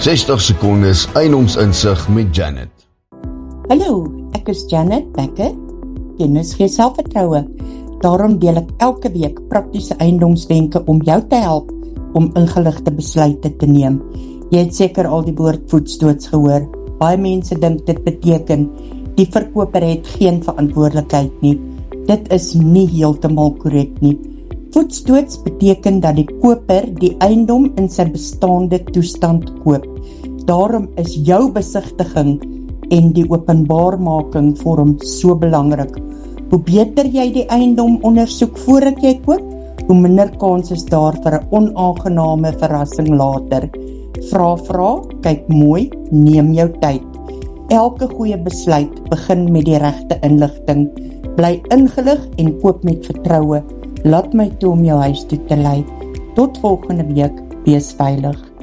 60 sekondes eiendomsinsig met Janet. Hallo, ek is Janet Becker, kennis gee selfvertroue. Daarom deel ek elke week praktiese eiendomswenke om jou te help om ingeligte besluite te neem. Jy het seker al die woord voetstoots gehoor. Baie mense dink dit beteken die verkoper het geen verantwoordelikheid nie. Dit is nie heeltemal korrek nie. Voetstoots beteken dat die koper die eiendom in sy bestaande toestand koop. Daarom is jou besigtiging en die openbaarmaking vorm so belangrik. Hoe beter jy die eiendom ondersoek voordat jy koop, hoe minder kans is daar vir 'n onaangename verrassing later. Vra, kyk mooi, neem jou tyd. Elke goeie besluit begin met die regte inligting. Bly ingelig en koop met vertroue. Laat my toe om jou huis toe te lei. Tot volgende week, wees veilig.